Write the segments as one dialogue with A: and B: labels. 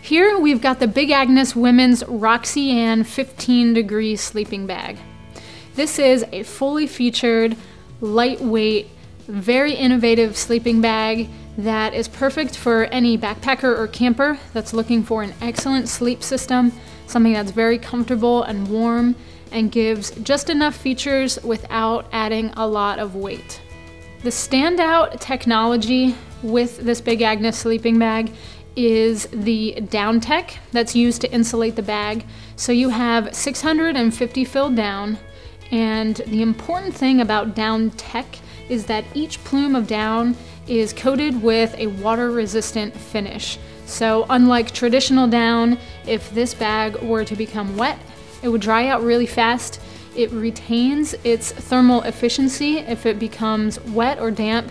A: Here we've got the Big Agnes Women's Roxy 15-degree sleeping bag. This is a fully featured, lightweight, very innovative sleeping bag that is perfect for any backpacker or camper that's looking for an excellent sleep system, something that's very comfortable and warm and gives just enough features without adding a lot of weight. The standout technology with this Big Agnes sleeping bag is the down tech that's used to insulate the bag. So you have 650 filled down, and the important thing about down tech is that each plume of down is coated with a water-resistant finish. So unlike traditional down, if this bag were to become wet, it would dry out really fast. It retains its thermal efficiency if it becomes wet or damp,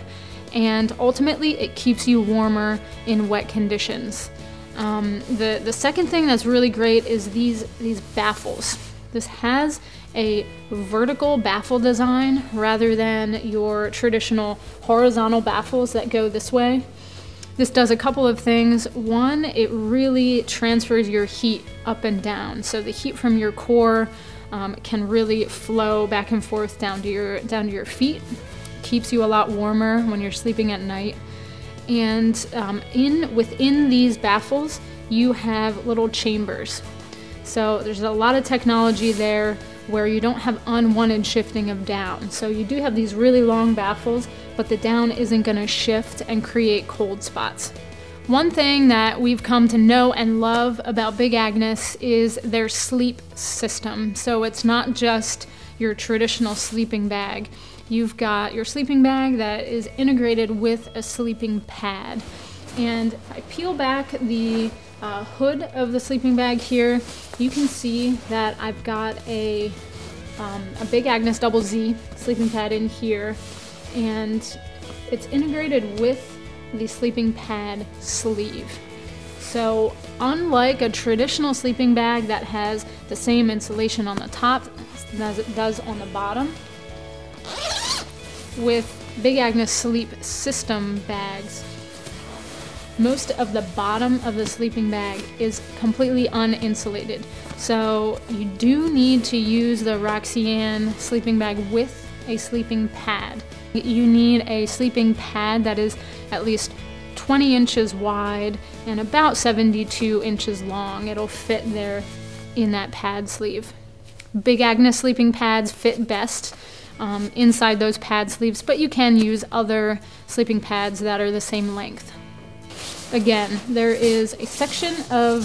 A: and ultimately it keeps you warmer in wet conditions. The second thing that's really great is these baffles. This has a vertical baffle design rather than your traditional horizontal baffles that go this way. This does a couple of things. One, it really transfers your heat up and down. So the heat from your core can really flow back and forth down to your feet. Keeps you a lot warmer when you're sleeping at night. And within these baffles, you have little chambers. So there's a lot of technology there where you don't have unwanted shifting of down. So you do have these really long baffles, but the down isn't going to shift and create cold spots. One thing that we've come to know and love about Big Agnes is their sleep system. So it's not just your traditional sleeping bag. You've got your sleeping bag that is integrated with a sleeping pad. And if I peel back the hood of the sleeping bag here, you can see that I've got a Big Agnes Double Z sleeping pad in here, and it's integrated with the sleeping pad sleeve. So unlike a traditional sleeping bag that has the same insulation on the top as it does on the bottom, with Big Agnes sleep system bags, most of the bottom of the sleeping bag is completely uninsulated. So you do need to use the Roxy sleeping bag with a sleeping pad. You need a sleeping pad that is at least 20 inches wide and about 72 inches long. It'll fit there in that pad sleeve. Big Agnes sleeping pads fit best inside those pad sleeves, but you can use other sleeping pads that are the same length. Again, there is a section of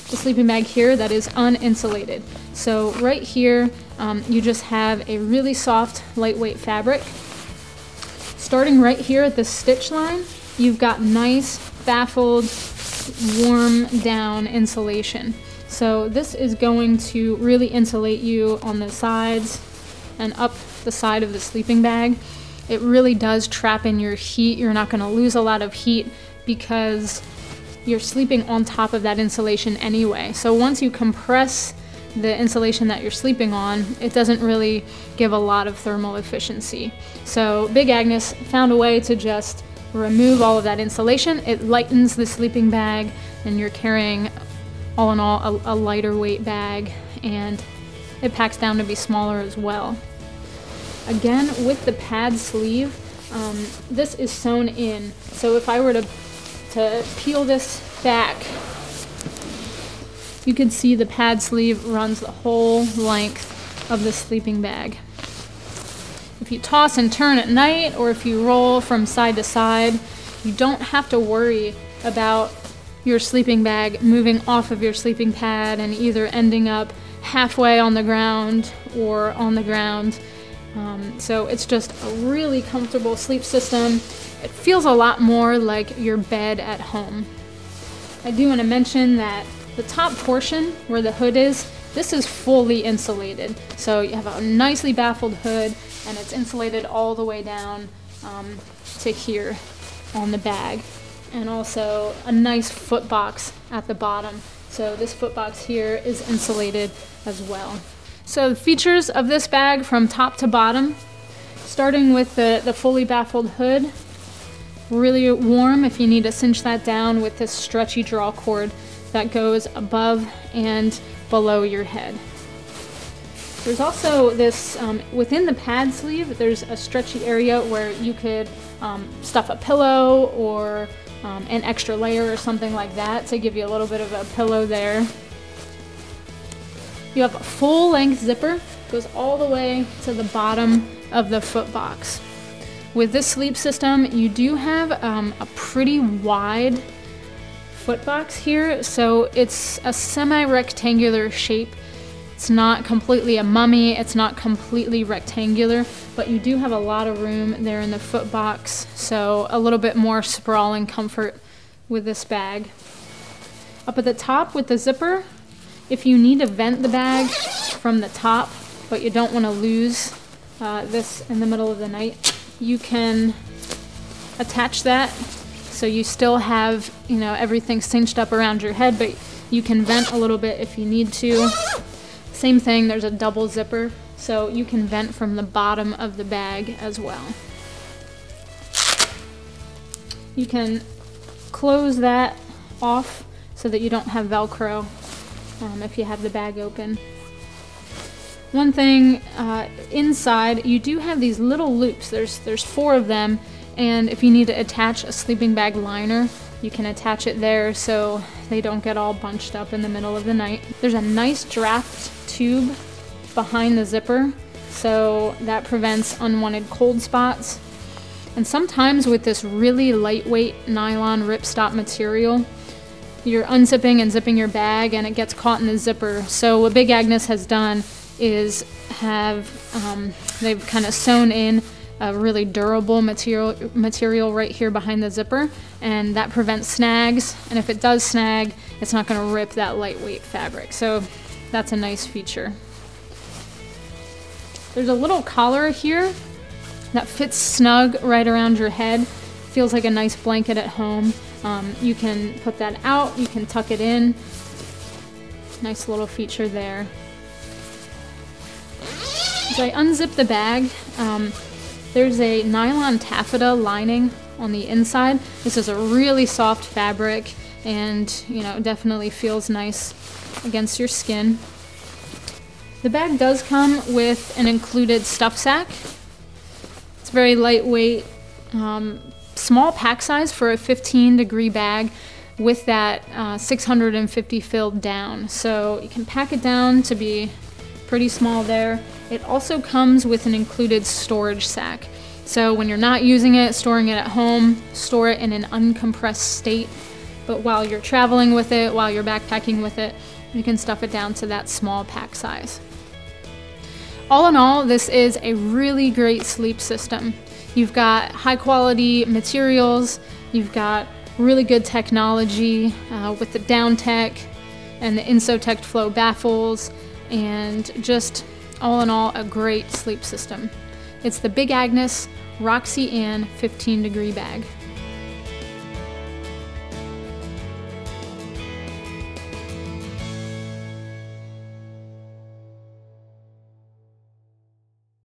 A: the sleeping bag here that is uninsulated. So right here, you just have a really soft, lightweight fabric. Starting right here at the stitch line, you've got nice, baffled, warm down insulation. So this is going to really insulate you on the sides and up the side of the sleeping bag. It really does trap in your heat. You're not going to lose a lot of heat because you're sleeping on top of that insulation anyway. So once you compress the insulation that you're sleeping on, it doesn't really give a lot of thermal efficiency. So Big Agnes found a way to just remove all of that insulation. It lightens the sleeping bag, and you're carrying, all in all, a lighter weight bag, and it packs down to be smaller as well. Again, with the pad sleeve, this is sewn in. So if I were to peel this back, you can see the pad sleeve runs the whole length of the sleeping bag. If you toss and turn at night, or if you roll from side to side, you don't have to worry about your sleeping bag moving off of your sleeping pad and either ending up halfway on the ground or on the ground. So it's just a really comfortable sleep system. It feels a lot more like your bed at home. I do want to mention that the top portion where the hood is, this is fully insulated. So you have a nicely baffled hood, and it's insulated all the way down to here on the bag. And also a nice foot box at the bottom. So this foot box here is insulated as well. So the features of this bag from top to bottom, starting with the fully baffled hood, really warm if you need to cinch that down with this stretchy draw cord that goes above and below your head. There's also this, within the pad sleeve, there's a stretchy area where you could stuff a pillow or an extra layer or something like that to give you a little bit of a pillow there. You have a full length zipper, goes all the way to the bottom of the foot box. With this sleep system, you do have a pretty wide foot box here, so it's a semi-rectangular shape. It's not completely a mummy, it's not completely rectangular, but you do have a lot of room there in the foot box, so a little bit more sprawling comfort with this bag. Up at the top with the zipper, if you need to vent the bag from the top, but you don't want to lose this in the middle of the night, you can attach that so you still have, you know, everything cinched up around your head, but you can vent a little bit if you need to. Same thing, there's a double zipper, so you can vent from the bottom of the bag as well. You can close that off so that you don't have Velcro if you have the bag open. One thing, inside you do have these little loops. There's 4 of them, and if you need to attach a sleeping bag liner, you can attach it there so they don't get all bunched up in the middle of the night. There's a nice draft tube behind the zipper, so that prevents unwanted cold spots. And sometimes with this really lightweight nylon ripstop material, you're unzipping and zipping your bag and it gets caught in the zipper. So what Big Agnes has done is they've kind of sewn in a really durable material right here behind the zipper, and that prevents snags, and if it does snag, it's not going to rip that lightweight fabric. So that's a nice feature. There's a little collar here that fits snug right around your head. Feels like a nice blanket at home. You can put that out, you can tuck it in. Nice little feature there. As I unzip the bag, there's a nylon taffeta lining on the inside. This is a really soft fabric, and you know, definitely feels nice against your skin. The bag does come with an included stuff sack. It's very lightweight, small pack size for a 15-degree bag with that 650 filled down. So you can pack it down to be pretty small there. It also comes with an included storage sack. So when you're not using it, storing it at home, store it in an uncompressed state. But while you're traveling with it, while you're backpacking with it, you can stuff it down to that small pack size. All in all, this is a really great sleep system. You've got high quality materials, you've got really good technology with the Down Tech and the Insotect Flow Baffles, and just all in all, a great sleep system. It's the Big Agnes Roxy Ann 15-degree bag.